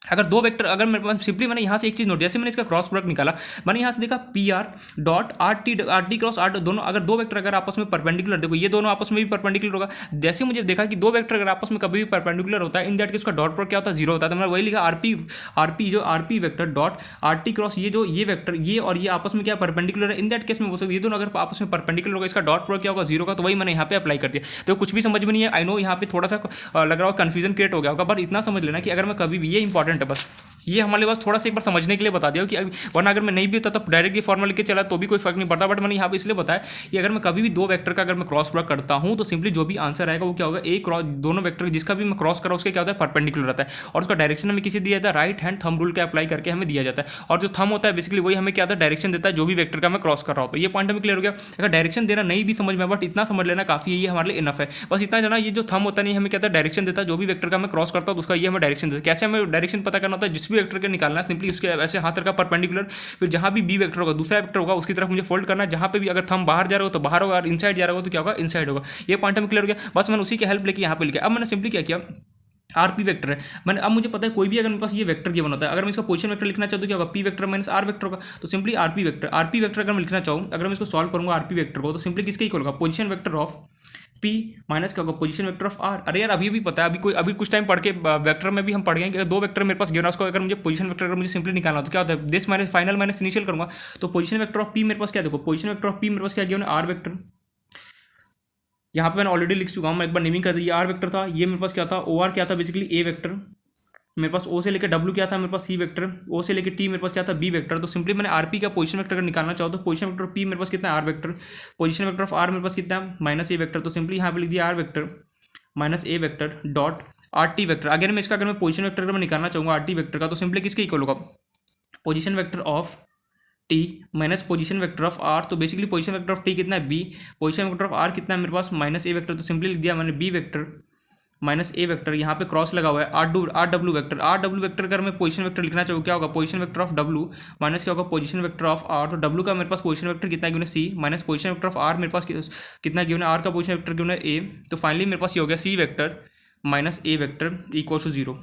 अगर दो वेक्टर, अगर मेरे पास सिंपली मैंने यहाँ से एक चीज़ नोट, जैसे मैंने इसका क्रॉस प्रोडक्ट निकाला, मैंने यहाँ से देखा P R dot R T cross R, दोनों अगर दो वेक्टर अगर आपस में परपेंडिकुलर, देखो ये दोनों आपस में भी परपेंडिकुलर होगा। जैसे मुझे देखा कि दो वेक्टर अगर आपस में कभी भी परपेंडिकुलर होता है, इन दैट केस उसका डॉट प्रोडक्ट क्या होता है, जीरो होता है। तो मैंने वही लिखा R P vector dot R T cross, ये वेक्टर ये और ये आपस में क्या परपेंडिकुलर है, इन दैट केस में बोल सकते ये दोनों अगर आपस में परपेंडिकुलर होगा, इसका डॉट प्रोडक्ट क्या होगा, जीरो का। तो वही मैंने यहाँ पे अप्लाई कर दिया। तो कुछ भी समझ में नहीं है, आई नो यहाँ पे थोड़ा सा लग रहा हो कंफ्यूजन क्रिएट हो गया होगा, पर इतना समझ लेना कि अगर मैं कभी भी, ये इंपॉर्टेंट है, बस ये हमारे पास थोड़ा सा एक बार समझने के लिए बता दिया कि वरना अगर मैं नहीं भी होता तो डायरेक्ट ये फॉर्मूला लिख के चला तो भी कोई फर्क नहीं पड़ता। बट मैंने यहाँ पे इसलिए बताया कि अगर मैं कभी भी दो वेक्टर का अगर मैं क्रॉस प्रोडक्ट करता हूँ, तो सिंपली जो भी आंसर आएगा वो क्या होगा, एक क्रॉस, दोनों वेक्टर जिसका भी मैं क्रॉस कर रहा हूँ उसके क्या होता है, परपेंडिकुलर रहता है। और उसका डायरेक्शन हमें किसी दिया जाता है, राइट हैंड थंब रूल के अप्लाई करके हमें दिया जाता है। और जो थंब होता है बेसिकली वही हमें क्या होता है, डायरेक्शन देता है जो भी वेक्टर का मैं क्रॉस कर रहा हूँ। तो ये पॉइंट हमें क्लियर हो गया। अगर डायरेक्शन देना नहीं भी समझ में, बट इतना समझ लेना काफी है, ये हमारे लिए इनफ है। बस इतना जाना, ये जो थंब होता है नहीं हमें क्या होता है, डायरेक्शन देता है जो भी वेक्टर का मैं क्रॉस करता हूँ उसका ये हमें डायरेक्शन देता है। कैसे हमें डायरेक्शन पता करना होता है, जिस भी वेक्टर का निकालना है, सिंपली उसके ऐसे हाथ रखा परपेंडिकुलर, फिर जहां भी बी वेक्टर होगा, दूसरा वेक्टर होगा, उसकी तरफ मुझे फोल्ड करना है। जहां पे भी अगर थंब बाहर जा रहा हो तो बाहर होगा, और इनसाइड जा रहा होगा तो क्या होगा, इनसाइड होगा। ये पॉइंट हमें क्लियर हो गया। बस मैंने उसी की हेल्प लेके यहाँ पे लिखा। अब मैंने सिंपली क्या किया, आरपी वेक्टर है। मैंने अब मुझे पता है कोई भी अगर मेरे पास ये वेक्टर गिवन होता है, अगर मैं इसका पोजीशन वेक्टर लिखना चाहूँ तो क्या होगा, P vector minus R vector होगा। तो सिंपली आरपी वेक्टर अगर मैं लिखना चाहूँ, अगर मैं इसको सॉल्व करूँगा आरपी वेक्टर को, तो सिंपली किसके इक्वल होगा, position vector of P minus क्या होगा, पोजीशन वेक्टर ऑफ आर। अरे यार अभी भी पता है, अभी कुछ टाइम पढ़ के वेक्टर में भी हम पढ़ गए कि दो वेक्टर मेरे पास गिवन है, उसको अगर मुझे पोजीशन वेक्टर अगर मुझे सिंपली निकालना हो तो क्या होता है, this minus final minus initial करूँगा। तो पोजीशन वेक्टर ऑफ पी मेरे पास क्या, देखो पोजीशन वेक्टर ऑफ पी मेरे पास क्या गिवन है, आर वेक्टर। यहाँ पे मैंने ऑलरेडी लिख चुका हूँ, मैं एक बार नेमिंग कर दी, ये आर वेक्टर था, ये मेरे पास क्या था, ओ आर क्या था बेसिकली ए वेक्टर। मेरे पास ओ से लेकर डब्ल्यू क्या था, मेरे पास सी वेक्टर। ओ से लेकर टी मेरे पास क्या था, बी वेक्टर। तो सिंपली मैंने आरपी का पोजीशन वेक्टर अगर निकालना चाहो तो पोजीशन वेक्टर ऑफ पी मेरे पास कितना है, R vector. Position vector of R मेरे पास कितना है, माइनस ए वेक्टर। तो सिंपली यहाँ पे लिख दिया R vector minus A vector dot R T vector. अगर मैं पोजीशन वेक्टर अगर मैं निकालना चाहूँगा आर टी वेक्टर का, तो सिंपली किसके इक्वल होगा, position vector of T minus position vector of R. तो basically position vector of T कितना है, B. Position vector of R कितना है मेरे पास, माइनस ए वेक्टर। तो सिंपली लिख दिया मैंने B vector minus A vector, यहाँ पे क्रॉस लगा हुआ है R W vector. R W vector अगर मैं पोजीशन वेक्टर लिखना चाहूँ क्या होगा, position vector of W minus क्या होगा, पोजीशन वेक्टर ऑफ आर। तो डब्ल्यू का मेरे पास पोजीशन वेक्टर कितना गिवन है, C, minus position vector of R मेरे पास कितना गिवन है, आर का पोजीशन वेक्टर गिवन है ए। तो फाइनली मेरे पास ये हो गया C vector minus A vector equal to zero.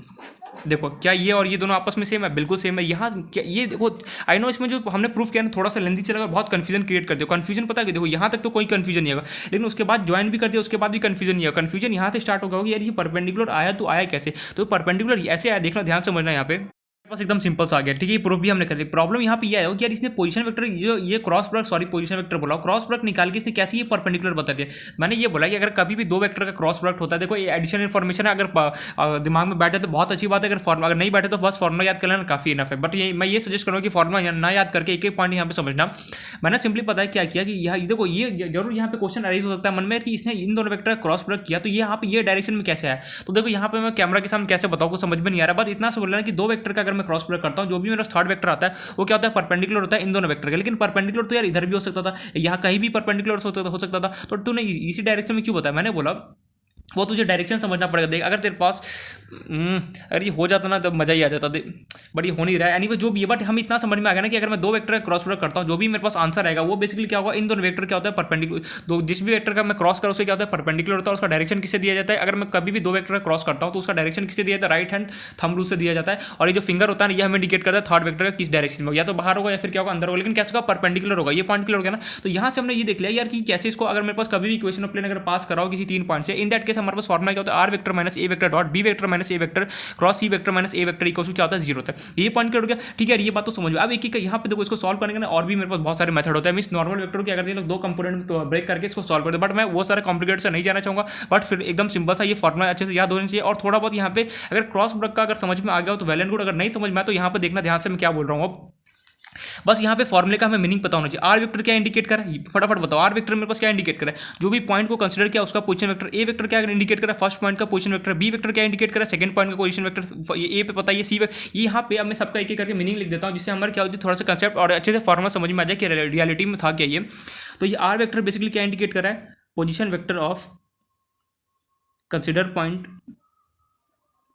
देखो क्या ये और ये दोनों आपस में सेम है, बिल्कुल सेम है। यहाँ क्या ये देखो, आई नो इसमें जो हमने प्रूफ किया ना थोड़ा सा लेंथी चलेगा, बहुत कंफ्यूजन क्रिएट कर दिया। कंफ्यूजन पता है कि देखो यहाँ तक तो कोई कंफ्यूजन नहीं होगा, लेकिन उसके बाद ज्वाइन भी कर दिया, उसके बाद भी कंफ्यूजन नहीं होगा। कंफ्यूजन यहाँ से स्टार्ट होगा कि यार ये परपेंडिकुलर आया तो आया कैसे। तो परपेंडिकुलर ऐसे आया, देखना ध्यान से समझना यहाँ पे बस एकदम सिंपल सा आ गया, ठीक है। प्रूफ भी हमने कर लिया। प्रॉब्लम यहाँ पे ये है कि यार इसने पोजीशन वेक्टर ये cross product, sorry position vector बोला, क्रॉस प्रोडक्ट निकाल के इसने कैसे ये परपेंडिकुलर बता दिया। मैंने ये बोला कि अगर कभी भी दो वेक्टर का क्रॉस प्रोडक्ट होता है, देखो ये एडिशनल इन्फॉर्मेशन है, अगर दिमाग में बैठे तो बहुत अच्छी बात है, अगर नहीं बैठे तो बस फॉर्मुला याद कर लेना काफी इनफ है। बट मैं ये सजेस्ट करूँगा कि फॉर्मुला ना याद करके एक एक पॉइंट यहाँ पे समझना। मैंने सिंपली पता है क्या किया कि यहाँ देखो ये जरूर यहाँ पे क्वेश्चन अराइज हो सकता है मन में कि इसने इन दोनों वेक्टर का क्रॉस प्रोडक्ट किया तो ये यहाँ पे ये डायरेक्शन में कैसे आया। तो देखो यहाँ पे मैं कैमरा के सामने कैसे बताऊँ, कुछ समझ में नहीं आ रहा, बट इतना से बोल रहा है कि दो वेक्टर का अगर मैं क्रॉस प्रोडक्ट करता हूँ, जो भी मेरा थर्ड वेक्टर आता है वो क्या होता है, परपेंडिकुलर होता है इन दोनों वेक्टर का। लेकिन परपेंडिकुलर तो यार इधर भी हो सकता था, यहाँ कहीं भी परपेंडिकुलर हो सकता था। तो तूने इसी डायरेक्शन में क्यों बताया, मैंने बोला वो तुझे डायरेक्शन समझना पड़ेगा। देख अगर तेरे पास अरे ये हो जाता ना तब मजा ही आ जाता, बट ये हो नहीं रहा है। एनीवे जो भी है, बट हम इतना समझ में आ गया ना कि अगर मैं दो वेक्टर का क्रॉस प्रोडक्ट करता हूँ, जो भी मेरे पास आंसर आएगा वो बेसिकली क्या होगा, इन दोनों वेक्टर क्या होता है परपेंडिकुलर। दो जिस भी वेक्टर का मैं क्रॉस करूँ उसे क्या होता है परपेंडिकुलर होता है, उसका डायरेक्शन किससे दिया जाता है। अगर मैं कभी भी दो वेक्टर का क्रॉस करता हूँ तो उसका डायरेक्शन किससे दिया जाता है, राइट हैंड थंब रूल से दिया जाता है। और ये जो फिंगर होता है ये हमें इंडिकेट करता है थर्ड वेक्टर का किस डायरेक्शन में, या तो बाहर होगा या फिर क्या होगा अंदर होगा, लेकिन कैसे होगा परपेंडिकुलर होगा, ये पॉइंट क्लियर हो गया ना। तो यहाँ से हमने ये देख लिया यार कि कैसे इसको अगर मेरे पास कभी भी इक्वेशन ऑफ प्लेन अगर पास कराओ किसी तीन पॉइंट से, इन दैट केस हमारे पास फॉर्मुला क्या होता है, R vector minus A vector dot B vector minus A vector cross C vector minus A vector equal to क्या होता है, जीरो तक। ये पॉइंट क्लियर हो गया, ठीक है। ये बात तो समझ में। अब एक यहाँ पे देखो इसको सॉल्व करने के और भी मेरे पास बहुत सारे मेथड होते हैं। मींस नॉर्मल वेक्टर क्या करते हैं लोग, दो कंपोनेंट में तो ब्रेक करके इसको सॉल्व करते हैं, बट मैं वो सारे कॉम्प्लिकेटेड से नहीं जाना चाहूंगा। बट फिर एकदम सिंपल सा ये फॉर्मुला अच्छे से याद होना चाहिए। और थोड़ा बहुत यहाँ पे अगर क्रॉस प्रोडक्ट का अगर समझ में आ गया हो तो वेल एंड गुड, अगर नहीं समझ में आया तो यहाँ पे देखना ध्यान से मैं क्या बोल रहा हूँ। बस यहाँ पे फॉर्मुले का हमें मीनिंग पता होना चाहिए। आर वेक्टर क्या इंडिकेट कर रहा है, फटाफट बताओ। आर वेक्टर मेरे पास क्या इंडिकेट कर रहा है, जो भी पॉइंट को कंसीडर किया उसका पोजीशन वेक्टर। ए वेक्टर क्या इंडिकेट कर रहा है, फर्स्ट पॉइंट का पोजीशन वेक्टर। बी वेक्टर क्या इंडिकेट कर रहा है, सेकंड पॉइंट का पोजीशन वेक्टर। ये ए पे पता है, सी वेक्टर। ये यहाँ पे अब मैं सबका एक एक करके मीनिंग लिख देता हूँ, जिससे हमारा क्या होती है थोड़ा सा कंसेप्ट और अच्छे से फॉर्मुला समझ में आ जाए कि रियलिटी में था क्या ये। तो ये आर वेक्टर बेसिकली क्या इंडिकेट कर रहा है, position vector of consider point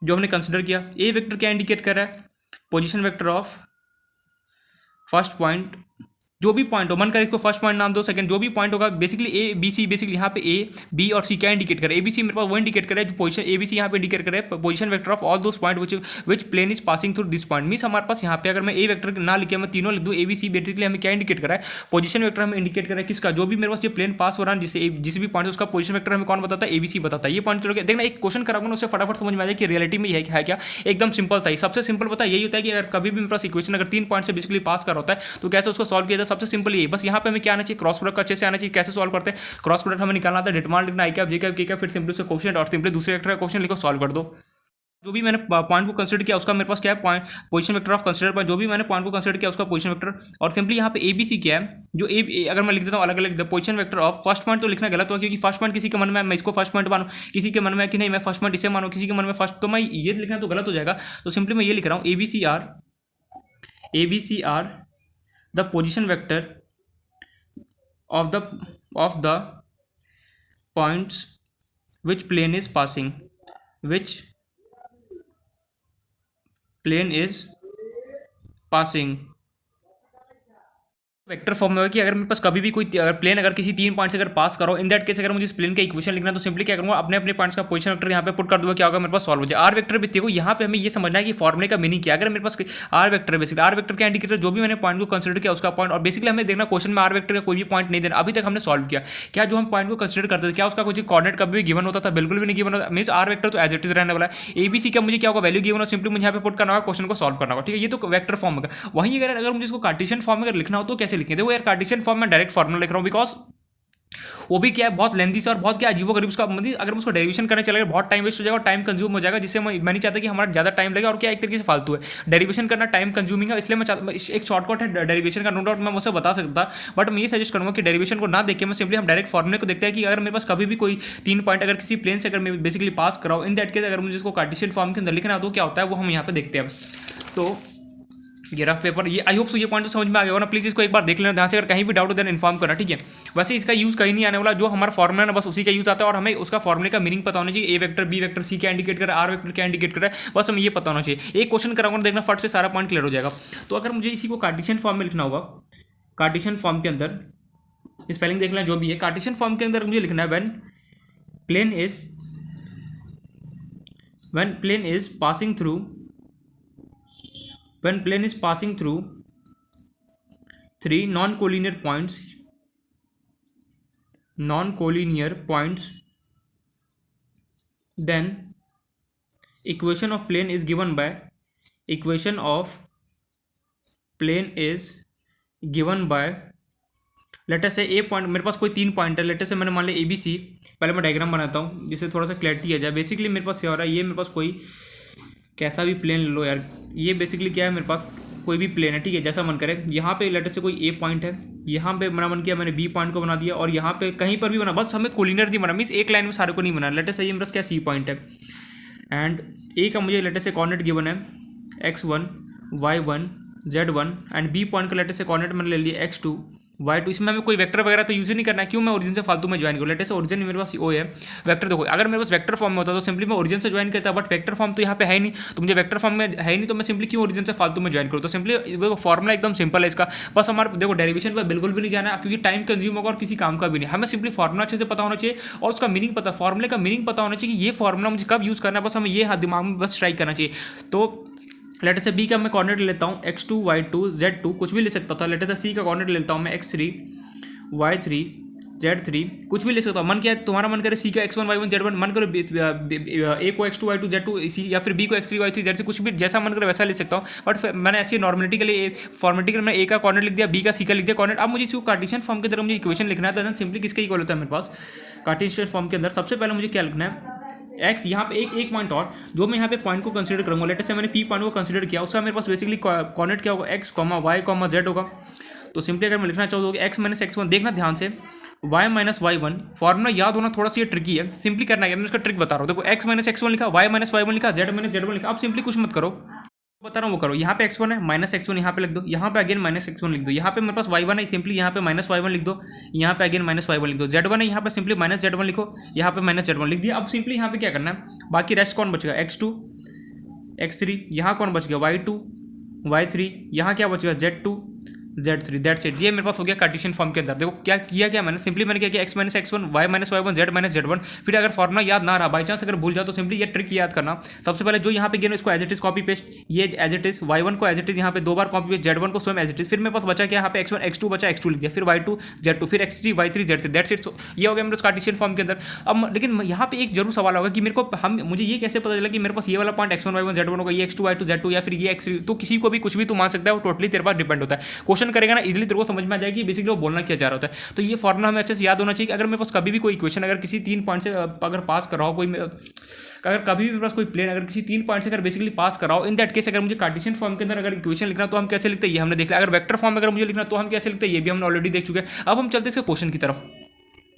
जो हमने कंसिडर किया। ए वेक्टर क्या इंडिकेट कर रहा है, position vector of first point, जो भी पॉइंट हो, मन कर इसको फर्स्ट पॉइंट नाम दो, सेकंड जो भी पॉइंट होगा basically A B C. Basically यहाँ पे ए बी और सी क्या इंडिकेट करे, ए बी सी मेरे पास वो इंडिकेट करे जो पोजीशन ए बी सी यहाँ पे इंडिकेट करे position vector of all those points which plane is passing through this point. Means हमारे पास यहाँ पे अगर मैं ए वेक्टर ना लिखे मैं तीनों लिख दूँ, ए बी सी बेसिकली हमें क्या इंडिकेट करा है, पोजीशन वेक्टर हमें इंडिकेट करा है किसका, जो भी मेरे पास ये प्लेन पास हो रहा है जिससे जिस भी पॉइंट उसका पोजीशन वेक्टर हमें कौन बताता है, ए बी सी बताता है। ये पॉइंट देखना, एक क्वेश्चन कराऊंगा उससे फटाफट समझ में आ जाए कि रियलिटी में है क्या। एकदम सिंपल सा ही, सबसे सिंपल पता यही होता है कि अगर कभी भी मेरे पास इक्वेशन अगर तीन पॉइंट से बेसिकली पास कर होता है तो कैसे उसको सॉल्व किया जाए, सबसे सिंपल ये। बस यहाँ पे हमें क्या आना चाहिए, क्रॉस प्रोडक्ट अच्छे से आना चाहिए। कैसे सॉल्व करते हैं, क्रॉस प्रोडक्ट हमें निकालना था, डिटरमिनेंट लिखना आई कैप जे कैप के कैप, फिर सिंपली से कोएफिशिएंट और सिंपली दूसरे वेक्टर का कोएफिशिएंट लिखो, सॉल्व कर दो। जो भी मैंने पॉइंट को कंसीडर किया उसका मेरे पास क्या है, point position vector of consider point. जो भी मैंने पॉइंट को कंसीडर किया उसका पोजीशन वेक्टर। और सिंपली यहाँ पे ए बी सी क्या है, जो ए अगर मैं लिख देता हूँ अलग अलग position vector of first point, तो लिखना गलत हुआ क्योंकि फर्स्ट पॉइंट किसी के मन में मैं इसको फर्स्ट पॉइंट मानूँ, किसी के मन में कि नहीं मैं फर्स्ट पॉइंट इसे मानूँ, किसी के मन में फर्स्ट, तो मैं ये लिखना तो गलत हो जाएगा। तो सिंपली मैं ये लिख रहा हूँ A B C are the position vector of the points which plane is passing vector form में होगा कि अगर मेरे पास कभी भी कोई अगर प्लेन अगर किसी 3 पॉइंट से अगर पास करो, इन दैट केस अगर मुझे इस प्लेन का इक्वेशन लिखना है तो सिंपली क्या करूंगा, अपने अपने पॉइंट्स का पोजीशन वेक्टर यहाँ पे पुट कर दूंगा, क्या होगा मेरे पास सॉल्व हो जाए। आर वेक्टर भी देखो यहाँ पे हमें ये समझना है कि फॉर्मुले का मीनिंग क्या है। अगर मेरे पास R vector basically R vector का इंडिकेटर जो भी मैंने पॉइंट को कंसिडर किया उसका पॉइंट, और बेसिकली हमें देखना क्वेश्चन में आर वेक्टर का कोई भी पॉइंट नहीं देना। अभी तक हमने सॉल्व किया क्या जो हम पॉइंट को कंसिडर करते थे क्या उसका कुछ कोऑर्डिनेट कभी भी गिवन होता था, बिल्कुल भी नहीं गिवन होता। मींस आर वेक्टर तो एज इट इज रहने वाला है। एबीसी का मुझे क्या होगा वैल्यू गिवन हो, सिंपली मुझे यहाँ पे पुट करना होगा, क्वेश्चन को सॉल्व करना होगा, ठीक है। ये तो वेक्टर फॉर्म होगा। वहीं अगर मुझे इसको कार्टेशियन फॉर्म में अगर लिखना हो तो कैसे लिखें, देखो यार कार्टेशियन फॉर्म में डायरेक्ट फॉर्मुला लिख रहा हूँ, बिकॉज वो भी क्या है बहुत लेंथी से और बहुत क्या अजीबोगरीब उसका, मतलब अगर हम उसको डेरिवेशन करने चलेगा बहुत टाइम वेस्ट हो जाएगा और टाइम कंज्यूम हो जाएगा, जिससे मैं नहीं चाहता कि हमारा ज़्यादा टाइम लगेगा और क्या एक तरीके से फालतू है डेरिवेशन करना, टाइम कंज्यूमिंग है। इसलिए मैं एक शॉर्टकट है डेरिवेशन का, नो डाउट मैं उसे बता सकता, बट मैं ये सजेस्ट करूंगा कि डेरिवेशन को ना देखें, मैं सिंपली हम डायरेक्ट फॉर्मुले को देखते हैं कि अगर मेरे पास कभी भी कोई 3 पॉइंट अगर किसी प्लेन से अगर मैं बेसिकली पास कराऊँ, इन दैट केस अगर मुझे इसको कार्टेशियन फॉर्म के अंदर लिखना है तो क्या होता है वो हम यहाँ पे देखते हैं। तो ये रफ पेपर, ये आई होप सो ये पॉइंट तो समझ में आ गया होगा ना। प्लीज़ इसको एक बार देख लेना ध्यान से, अगर कहीं भी डाउट हो देन इन्फॉर्म करना, ठीक है। वैसे इसका यूज़ कहीं नहीं आने वाला, जो हमारा फॉर्मुला ना बस उसी का यूज़ आता है और हमें उसका फॉर्मुले का मीनिंग पता होना चाहिए। ए वेक्टर बी वेक्टर सी क्या इंडिकेट कर रहा है, आर वेक्टर क्या इंडिकेट कर रहा है, बस हमें ये पता होना चाहिए। एक क्वेश्चन कराऊंगा देखना फट से सारा पॉइंट क्लियर हो जाएगा। तो अगर मुझे इसी को कार्टेशियन फॉर्म में लिखना होगा, कार्टेशियन फॉर्म के अंदर स्पेलिंग देख लें जो भी है, कार्टेशियन फॉर्म के अंदर मुझे लिखना है when plane is passing through when plane is passing through 3 non-collinear points, then equation of plane is given by later से ए पॉइंट, मेरे पास कोई 3 पॉइंट है, लेटर से मैंने मान लिया ए बी सी। पहले मैं डायग्राम बनाता हूँ जिससे थोड़ा सा क्लैरिटी आ जाए। बेसिकली मेरे पास क्या हो रहा है, ये मेरे पास कोई कैसा भी प्लेन ले लो यार, ये बेसिकली क्या है मेरे पास कोई भी प्लेन है, ठीक है, जैसा मन करे। यहाँ पे लेटर से कोई ए पॉइंट है, यहाँ पे मेरा मन किया मैंने बी पॉइंट को बना दिया, और यहाँ पे कहीं पर भी बना, बस हमें कोलिनियर नहीं बना, मीन्स एक लाइन में सारे को नहीं बना। लेटर से ये मेरे पास क्या सी पॉइंट है, एंड ए का मुझे लेटर से कोऑर्डिनेट गिवन है x1 y1 z1, and B point का लेटर से कोऑर्डिनेट मैंने ले लिया x2 y2। इसमें हमें कोई वेक्टर वगैरह तो यूज ही नहीं करना है, क्यों मैं ओरिजिन से फालतू में ज्वाइन करूँ। लेटर से ओरिजिन मेरे पास ओ है, वेक्टर देखो अगर मेरे पास वेक्टर फॉर्म में होता तो सिंपली मैं ओरिजिन से ज्वाइन करता, बट वेक्टर फॉर्म तो यहाँ पे है नहीं, तो मुझे वेक्टर फॉर्म में है नहीं, तो मैं सिंपली क्यों ओरिजिन से फालतू में ज्वाइन करूँ। तो सिंपली देखो फॉर्मुला एकदम सिंपल है इसका, बस हमारे देखो डेरिवेशन पर बिल्कुल भी नहीं जाना है क्योंकि टाइम कंज्यूम होगा और किसी काम का भी नहीं। हमें सिंपली फॉर्मुला अच्छे से पता होना चाहिए और उसका मीनिंग पता, फॉर्मुले का मीनिंग पता होना चाहिए कि ये फॉर्मुला मुझे कब यूज़ करना है, बस हमें ये हाथ दिमाग में बस स्ट्राइक करना चाहिए। तो लेटर से बी का मैं कोऑर्डिनेट लेता हूँ x2 y2 z2, कुछ भी ले सकता था। लेटर से सी का कोऑर्डिनेट लेता हूँ मैं x3 y3 z3, कुछ भी ले सकता हूँ। मन क्या है तुम्हारा, मन करे सी का x1 y1 z1, मन करो ए को x2 y2 z2 सी, या फिर बी को x3 y3 z3, कुछ भी जैसा मन करे वैसा ले सकता हूँ। बट मैंने ऐसी नॉर्मलिटी के लिए फॉर्मेलिटी के लिए मैंने ए का कोऑर्डिनेट लिख दिया, बी का सी का लिख दिया कोऑर्डिनेट। अब मुझे इसको कार्टेशियन फॉर्म की तरह मुझे इक्वेशन लिखना है, तो सिंपली किसका इक्वल होता है मेरे पास कार्टेशियन फॉर्म के अंदर। सबसे पहले मुझे क्या लिखना है एक्स, यहाँ पे एक पॉइंट और जो मैं यहाँ पे पॉइंट को कंसीडर करूँगा, लेटर से मैंने पी पॉइंट को कंसीडर किया, उसका मेरे पास बेसिकली कोऑर्डिनेट क्या होगा x, y, z होगा। तो सिंपली अगर मैं लिखना चाहूँ तो x माइनस x1, देखना ध्यान से y माइनस y1, फॉर्मुला याद होना थोड़ा सा ये ट्रिकी है, सिंपली करना है, मैं इसका ट्रिक बता रहा हूँ। देखो x माइनस x1 लिखा, y माइनस y1 लिखा, z माइनस z1 लिखा। अब सिंपली कुछ मत करो, बता रहा हूँ वो करो। यहाँ पे x1 है, माइनस x1 यहाँ पे लिख दो, यहाँ पे अगेन माइनस x1 लिख दो, यहाँ पे मेरे पास y1 है, सिंपली यहाँ पे माइनस y1 लिख दो, यहाँ पे अगेन माइनस y1 लिख दो, z1 है, यहाँ पे सिंपली माइनस z1 लिखो, यहाँ पे माइनस z1 लिख दिया। अब सिंपली यहाँ पे क्या करना है, बाकी रेस्ट कौन बचेगा x2 x3, यहाँ कौन बच गया y2 y3, यहाँ क्या बचेगा z2 z3, दैट्स इट। ये मेरे पास हो गया कार्टेशियन फॉर्म के अंदर। देखो क्या किया क्या मैंने, सिंपली मैंने क्या किया x minus x1 y minus y1 z minus z1। फिर अगर फॉर्मुला याद ना रहा, बाई चांस अगर भूल जाओ तो सिंपली ये ट्रिक याद करना। सबसे पहले जो यहाँ पे गिवन इसको as it is copy paste, ये एज इट इज y1 को एज इट इज यहाँ पे 2 बार कॉपी पेस्ट, z1 को स्वयं एज इट इज। फिर मेरे पास बचा क्या यहाँ पे x1 x2 बचा, x2 लिख दिया, फिर y2 z2, फिर x3 y3 z3, that's it. ये हो गया मेरे कार्टेशियन फॉर्म के अंदर। अब लेकिन यहाँ पे एक जरूर सवाल होगा कि मेरे को मुझे ये कैसे पता चला कि मेरे पास ये वाला पॉइंट x1 y1 z1 होगा, ये x2 y2 z2 या फिर ये x3। तो किसी को भी कुछ भी तू मान सकता है, वो टोटली तेरे पास डिपेंड होता है। क्वेश्चन करेगा ना इजीली तेरे को समझ में आ जाएगी बेसिकली वो बोलना क्या चाह रहा होता है। तो ये फॉर्मुला हमें अच्छे से याद होना चाहिए कि अगर मेरे पास कभी भी कोई इक्वेशन अगर किसी 3 पॉइंट से अगर पास कर रहा हो, कोई अगर कभी भी मेरे पास कोई प्लेन अगर किसी 3 पॉइंट से अगर बेसिकली पास कर रहा हो, इन दैट केस अगर मुझे कार्टेशियन फॉर्म के अंदर अगर इक्वेशन लिखना तो हम कैसे लिखते हैं ये हमने देख लिया। अगर वेक्टर फॉर्म में अगर मुझे लिखना तो हम कैसे लिखते हैं ये भी हमने ऑलरेडी देख चुके हैं। अब हम चलते हैं इसके क्वेश्चन की तरफ।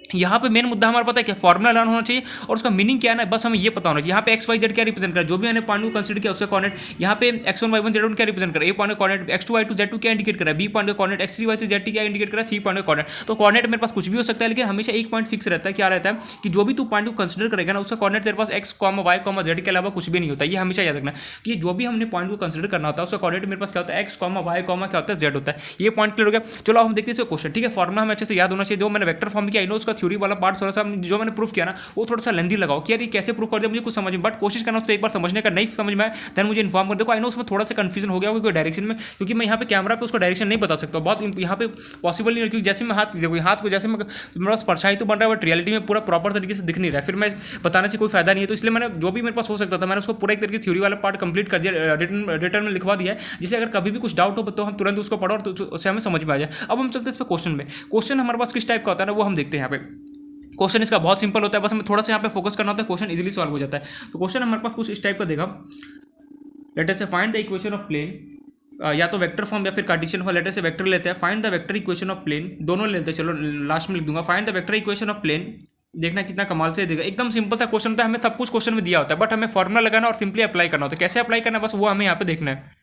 यहाँ पे मेन मुद्दा हमारा पता है क्या, फॉर्मुला लर्न होना चाहिए और उसका मीनिंग क्या है ना, बस हमें ये पता होना चाहिए। यहाँ पे एक्स वाई जेड क्या रिप्रेजेंट कर, जो भी मैंने पॉइंट को कंसीडर किया उसका कोऑर्डिनेट, यहाँ पे X one Y one Z one क्या रिप्रेजेंट कर, ए पॉइंट का coordinate, X two Y two Z two क्या इंडिकेट कर रहा है, बी पॉइंट का coordinate, X three Y three Z three क्या इंडिकेट कर रहा है, सी पॉइंट का कोऑर्डिनेट। तो कोऑर्डिनेट मेरे पास कुछ भी हो सकता है, लेकिन हमेशा एक पॉइंट फिक्स रहता है, क्या रहता है कि जो भी तू पॉइंट को कंसीडर करेगा ना, उसका कोऑर्डिनेट तेरे पास X comma Y comma Z के अलावा कुछ भी नहीं होता। ये हमेशा याद रखना कि जो भी हमने पॉइंट को कंसीडर करना होता है उसका कोऑर्डिनेट मेरे पास क्या होता है, एक्स कॉमा वाई कॉमा क्या होता है, जेड होता है। ये पॉइंट क्लियर हो गया। चलो हम देखते हैं इसका क्वेश्चन। ठीक है, फॉर्मुला हमें अच्छे से याद होना चाहिए। जो मैंने वेक्टर फॉर्म किया, उसका थ्योरी वाला पार्ट थोड़ा सा जो मैंने प्रूफ किया ना, वो थोड़ा सा लेंदी लगाओ कि यार ये कैसे प्रूफ कर दिया मुझे कुछ समझ में, बट कोशिश करना उसको एक बार समझने का, नहीं समझ में आए देन मुझे इन्फॉर्म कर। देखो आई नो उसमें थोड़ा सा कंफ्यूजन हो गया होगा डायरेक्शन में, क्योंकि मैं यहाँ पे कैमरा पे उसको डायरेक्शन नहीं बता सकता, बहुत यहाँ पे पॉसिबल नहीं है, क्योंकि जैसे मैं हाथ को जैसे मैं मेरा परछाई तो बन रहा है बट रियलिटी में पूरा प्रॉपर तरीके से दिख नहीं रहा है, फिर मैं बताने से कोई फायदा नहीं है। तो इसलिए मैंने जो भी मेरे पास हो सकता था मैंने उसको पूरा एक तरीके थ्योरी वाला पार्ट कंप्लीट कर दिया, रिटर्न में लिखवा दिया है, जिससे अगर कभी भी कुछ डाउट हो तो हम तुरंत उसको पढ़ो और उससे हमें समझ में आ जाए। अब हम चलते हैं इस पर क्वेश्चन में। क्वेश्चन हमारे पास किस टाइप का होता है ना, वो हम देखते हैं यहाँ पे। क्वेश्चन इसका बहुत सिंपल होता है, बस हमें थोड़ा सा यहाँ पे फोकस करना होता है, क्वेश्चन इजीली सॉल्व हो जाता है। तो क्वेश्चन हमारे पास कुछ इस टाइप का देगा, लेट अस से find the equation of plane, या तो वेक्टर फॉर्म या फिर कार्टेशियन फॉर्म। लेटर से वेक्टर लेते हैं, find the vector equation of plane, दोनों लेते हैं। चलो लास्ट में लिख दूंगा, find the vector equation of plane. देखना कितना कमाल से देगा, एकदम सिंपल सा क्वेश्चन होता है, हमें सब कुछ क्वेश्चन में दिया होता है, बट हमें फॉर्मुला लगाना और सिंपली अप्लाई करना होता है। कैसे अप्लाई करना है बस वो हमें यहाँ पे देखना है।